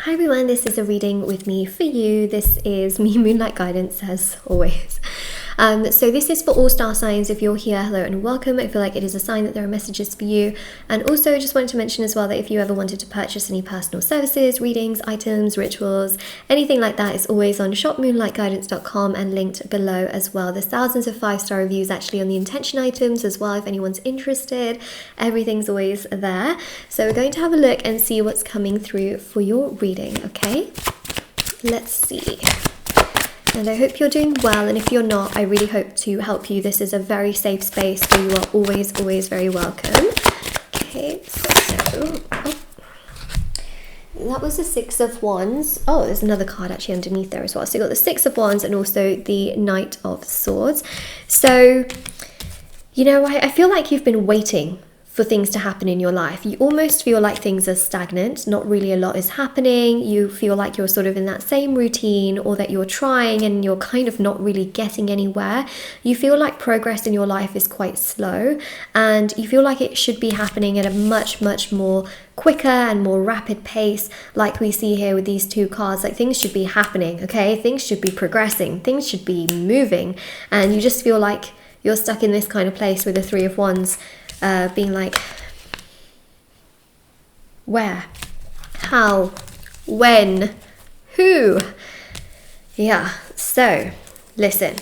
Hi everyone, this is a reading with me for you. This is me, Moonlight Guidance, as always. So this is for all star signs. If you're here, hello and welcome. I feel like it is a sign that there are messages for you. And also just wanted to mention as well that if you ever wanted to purchase any personal services, readings, items, rituals, anything like that, it's always on shopmoonlightguidance.com and linked below as well. There's thousands of 5-star reviews actually on the intention items as well if anyone's interested. Everything's always there. So we're going to have a look and see what's coming through for your reading, okay? Let's see. And I hope you're doing well, and if you're not, I really hope to help you. This is a very safe space where you are always very welcome. Okay, so that was the Six of Wands. Oh, there's another card actually underneath there as well. So you got the Six of Wands and also the Knight of Swords. So, you know, I feel like you've been waiting for things to happen in your life. You almost feel like things are stagnant, not really a lot is happening. You feel like you're sort of in that same routine, or that you're trying and you're kind of not really getting anywhere. You feel like progress in your life is quite slow, and you feel like it should be happening at a much more quicker and more rapid pace, like we see here with these two cards. Like things should be happening, okay? Things should be progressing, things should be moving, and you just feel like you're stuck in this kind of place with the Three of Wands. Being like, where, how, when, who? Yeah, so listen,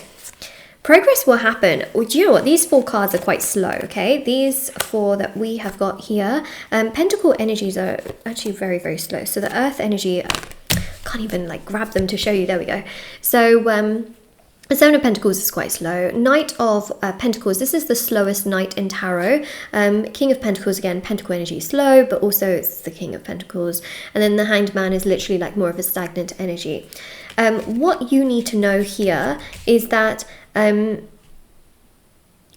progress will happen. Well, do you know what? These four cards are quite slow, okay? These four that we have got here, Pentacle energies are actually very slow. So the Earth energy, I can't even like grab them to show you. There we go. So, the Seven of Pentacles is quite slow. Knight of Pentacles, this is the slowest knight in tarot. King of Pentacles, again, Pentacle energy is slow, but also it's the King of Pentacles. And then the Hanged Man is literally like more of a stagnant energy. What you need to know here is that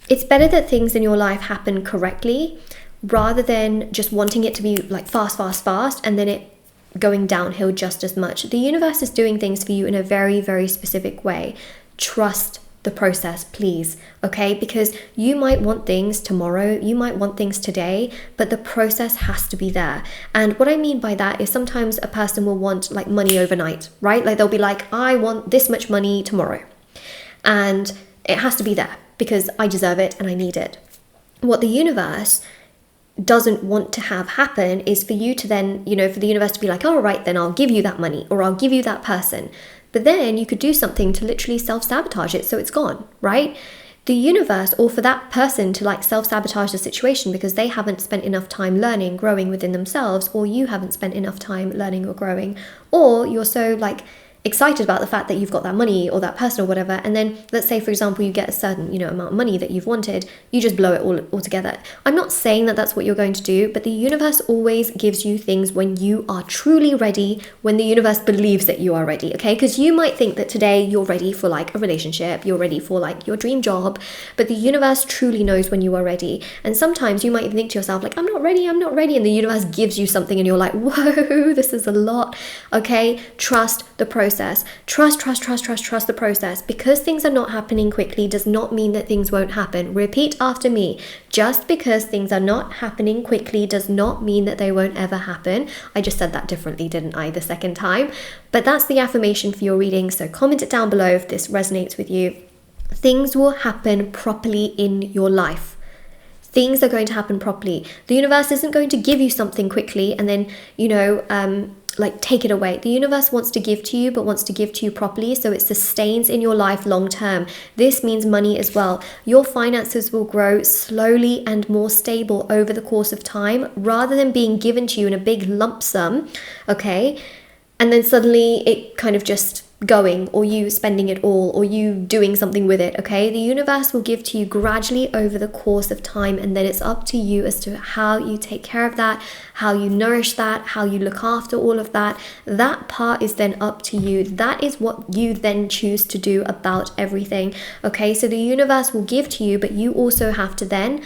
it's better that things in your life happen correctly rather than just wanting it to be like fast, and then it going downhill just as much. The universe is doing things for you in a very specific way. Trust the process, please, okay? Because you might want things tomorrow, you might want things today, but the process has to be there. And what I mean by that is sometimes a person will want like money overnight, right? Like they'll be like, I want this much money tomorrow. And it has to be there because I deserve it and I need it. What the universe doesn't want to have happen is for you to then, you know, for the universe to be like, all right, then I'll give you that money or I'll give you that person. But then you could do something to literally self-sabotage it so it's gone, right? The universe, or for that person to like self-sabotage the situation because they haven't spent enough time learning, growing within themselves, or you haven't spent enough time learning or growing, or you're so like excited about the fact that you've got that money or that person or whatever, and then let's say for example you get a certain, you know, amount of money that you've wanted, you just blow it all together. I'm not saying that that's what you're going to do, but the universe always gives you things when you are truly ready, when the universe believes that you are ready, okay? Because you might think that today you're ready for like a relationship, you're ready for like your dream job, but the universe truly knows when you are ready. And sometimes you might even think to yourself like, I'm not ready, and the universe gives you something and you're like, whoa, this is a lot, okay? Trust the process. Trust the process. Because things are not happening quickly does not mean that things won't happen. Repeat after me. Just because things are not happening quickly does not mean that they won't ever happen. I just said that differently, didn't I, the second time? But that's the affirmation for your reading. So comment it down below if this resonates with you. Things will happen properly in your life. Things are going to happen properly. The universe isn't going to give you something quickly and then, you know, like take it away. The universe wants to give to you, but wants to give to you properly so it sustains in your life long term. This means money as well. Your finances will grow slowly and more stable over the course of time rather than being given to you in a big lump sum, okay? And then suddenly it kind of just going, or you spending it all, or you doing something with it, okay? The universe will give to you gradually over the course of time, and then it's up to you as to how you take care of that, how you nourish that, how you look after all of that. That part is then up to you. That is what you then choose to do about everything, okay? So the universe will give to you, but you also have to then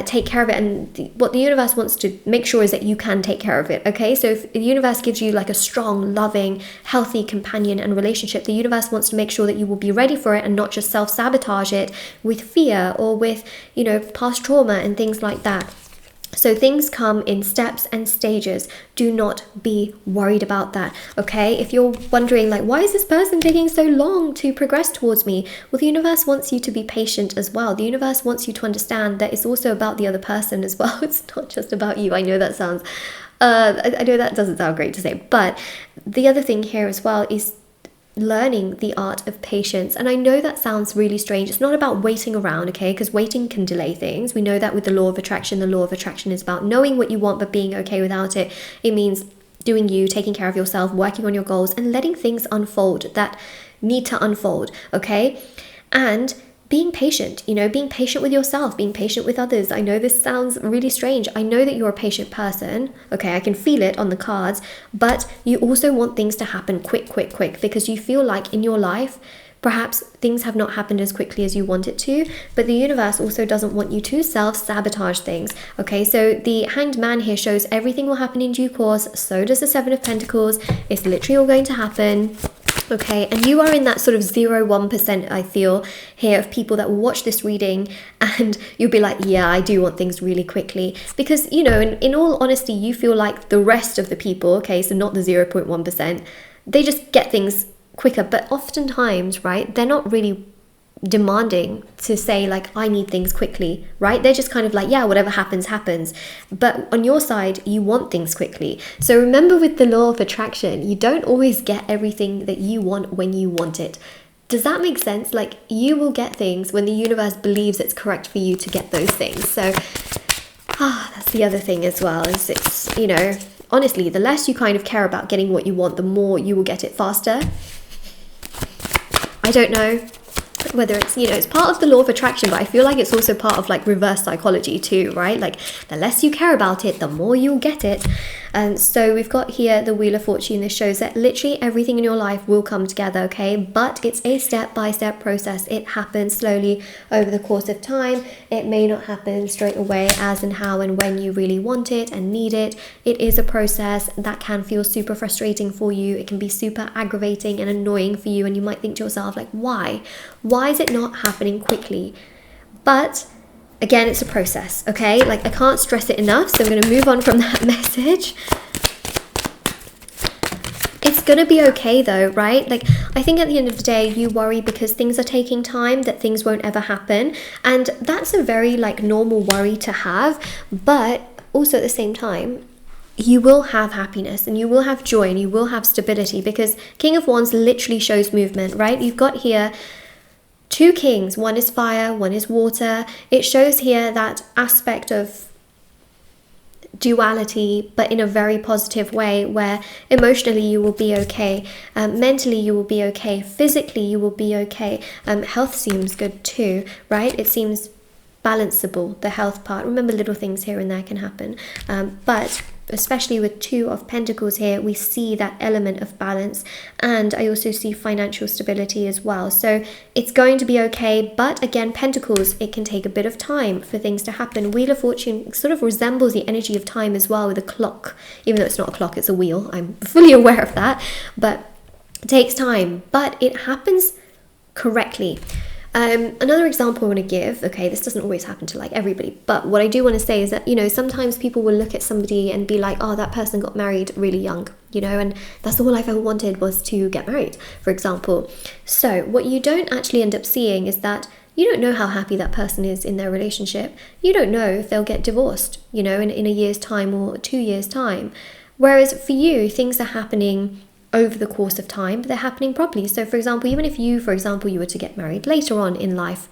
take care of it. And what the universe wants to make sure is that you can take care of it, okay? So if the universe gives you like a strong, loving, healthy companion and relationship, the universe wants to make sure that you will be ready for it and not just self-sabotage it with fear or with, you know, past trauma and things like that. So things come in steps and stages. Do not be worried about that, okay? If you're wondering, like, why is this person taking so long to progress towards me? Well, the universe wants you to be patient as well. The universe wants you to understand that it's also about the other person as well. It's not just about you. I know that sounds, I know that doesn't sound great to say, but the other thing here as well is learning the art of patience. And I know that sounds really strange. It's not about waiting around, okay? Because waiting can delay things. We know that with the law of attraction. The law of attraction is about knowing what you want but being okay without it. It means doing you, taking care of yourself, working on your goals, and letting things unfold that need to unfold, okay? And being patient, you know, being patient with yourself, being patient with others. I know this sounds really strange. I know that you're a patient person. Okay, I can feel it on the cards, but you also want things to happen quick, because you feel like in your life, perhaps things have not happened as quickly as you want it to, but the universe also doesn't want you to self-sabotage things. Okay, so the Hanged Man here shows everything will happen in due course. So does the Seven of Pentacles. It's literally all going to happen. Okay, and you are in that sort of 0-1%, I feel, here of people that will watch this reading and you'll be like, yeah, I do want things really quickly. Because, you know, in all honesty, you feel like the rest of the people, okay, so not the 0.1%, they just get things quicker. But oftentimes, right, they're not really demanding to say like, I need things quickly, right? They're just kind of like, yeah, whatever happens happens. But on your side, you want things quickly. So remember, with the law of attraction, you don't always get everything that you want when you want it. Does that make sense? Like, you will get things when the universe believes it's correct for you to get those things. So that's the other thing as well, is it's, you know, honestly, the less you kind of care about getting what you want, the more you will get it faster. I don't know whether it's, you know, it's part of the law of attraction, but I feel like it's also part of like reverse psychology too, right? Like, the less you care about it, the more you'll get it. And so we've got here the Wheel of Fortune. This shows that literally everything in your life will come together, okay? But it's a step-by-step process. It happens slowly over the course of time. It may not happen straight away as and how and when you really want it and need it. It is a process that can feel super frustrating for you. It can be super aggravating and annoying for you, and you might think to yourself, like, why? Why is it not happening quickly? But again, it's a process, okay? Like, I can't stress it enough, so I'm going to move on from that message. It's going to be okay though, right? Like, I think at the end of the day, you worry because things are taking time, that things won't ever happen. And that's a very like normal worry to have. But also at the same time, you will have happiness and you will have joy and you will have stability, because King of Wands literally shows movement, right? You've got here two kings, one is fire, one is water. It shows here that aspect of duality, but in a very positive way, where emotionally you will be okay, mentally you will be okay, physically you will be okay. Health seems good too, right? It seems balanceable, the health part. Remember, little things here and there can happen, but especially with Two of Pentacles here, we see that element of balance, and I also see financial stability as well. So it's going to be okay, but again, Pentacles, it can take a bit of time for things to happen. Wheel of Fortune sort of resembles the energy of time as well, with a clock, even though it's not a clock, it's a wheel. I'm fully aware of that, but it takes time, but it happens correctly. Another example I want to give, okay, this doesn't always happen to like everybody, but what I do want to say is that, you know, sometimes people will look at somebody and be like, oh, that person got married really young, you know, and that's all I've ever wanted was to get married, for example. So what you don't actually end up seeing is that you don't know how happy that person is in their relationship. You don't know if they'll get divorced, you know, in a year's time or 2 years' time. Whereas for you, things are happening over the course of time, but they're happening properly. So for example, even if you, for example, you were to get married later on in life,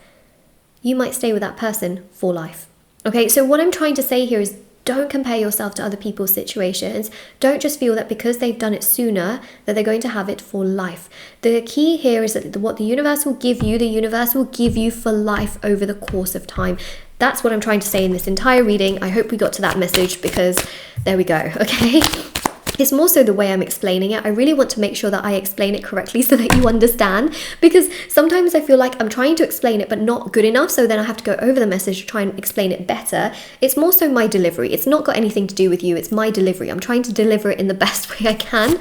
you might stay with that person for life. Okay, so what I'm trying to say here is, don't compare yourself to other people's situations. Don't just feel that because they've done it sooner that they're going to have it for life. The key here is that what the universe will give you, the universe will give you for life over the course of time. That's what I'm trying to say in this entire reading. I hope we got to that message, because there we go, okay? It's more so the way I'm explaining it. I really want to make sure that I explain it correctly so that you understand, because sometimes I feel like I'm trying to explain it but not good enough, so then I have to go over the message to try and explain it better. It's more so my delivery. It's not got anything to do with you. It's my delivery. I'm trying to deliver it in the best way I can.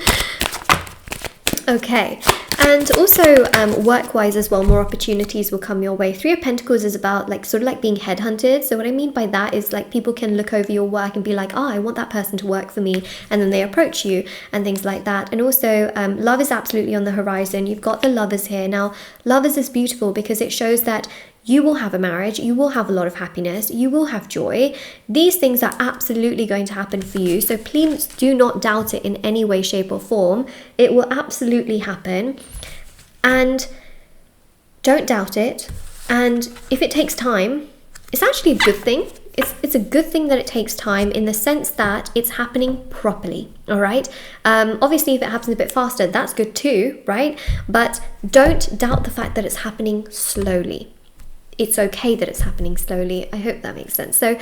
Okay, and also work-wise as well, more opportunities will come your way. Three of Pentacles is about like sort of like being headhunted. So what I mean by that is like people can look over your work and be like, oh, I want that person to work for me, and then they approach you and things like that. And also love is absolutely on the horizon. You've got the Lovers here. Now, Lovers is beautiful because it shows that you will have a marriage, you will have a lot of happiness, you will have joy. These things are absolutely going to happen for you. So please do not doubt it in any way, shape or form. It will absolutely happen. And don't doubt it. And if it takes time, it's actually a good thing. It's a good thing that it takes time in the sense that it's happening properly, all right? Obviously, if it happens a bit faster, that's good too, right? But don't doubt the fact that it's happening slowly. It's okay that it's happening slowly. I hope that makes sense. So,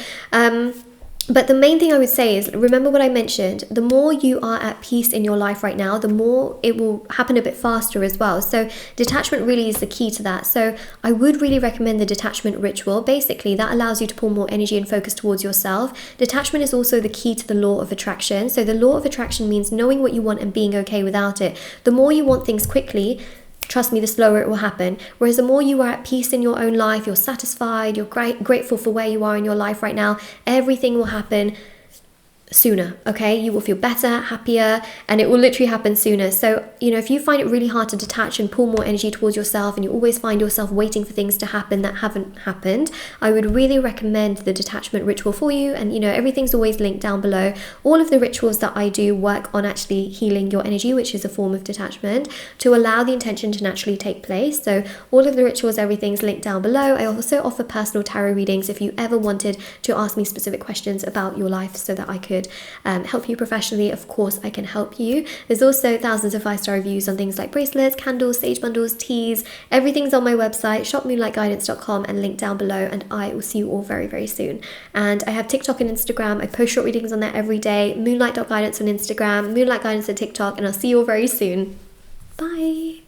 but the main thing I would say is, remember what I mentioned, the more you are at peace in your life right now, the more it will happen a bit faster as well. So detachment really is the key to that. So I would really recommend the detachment ritual. Basically, that allows you to pull more energy and focus towards yourself. Detachment is also the key to the law of attraction. So the law of attraction means knowing what you want and being okay without it. The more you want things quickly, trust me, the slower it will happen. Whereas the more you are at peace in your own life, you're satisfied, you're grateful for where you are in your life right now, everything will happen sooner, okay? You will feel better, happier, and it will literally happen sooner. So, you know, if you find it really hard to detach and pull more energy towards yourself, and you always find yourself waiting for things to happen that haven't happened, I would really recommend the detachment ritual for you. And, you know, everything's always linked down below. All of the rituals that I do work on actually healing your energy, which is a form of detachment, to allow the intention to naturally take place. So all of the rituals, everything's linked down below. I also offer personal tarot readings if you ever wanted to ask me specific questions about your life so that I could help you professionally. Of course, I can help you. There's also thousands of 5-star reviews on things like bracelets, candles, sage bundles, teas. Everything's on my website, shopmoonlightguidance.com, and linked down below. And I will see you all very, very soon. And I have TikTok and Instagram. I post short readings on there every day. Moonlight.guidance on Instagram, Moonlight Guidance on TikTok, and I'll see you all very soon. Bye.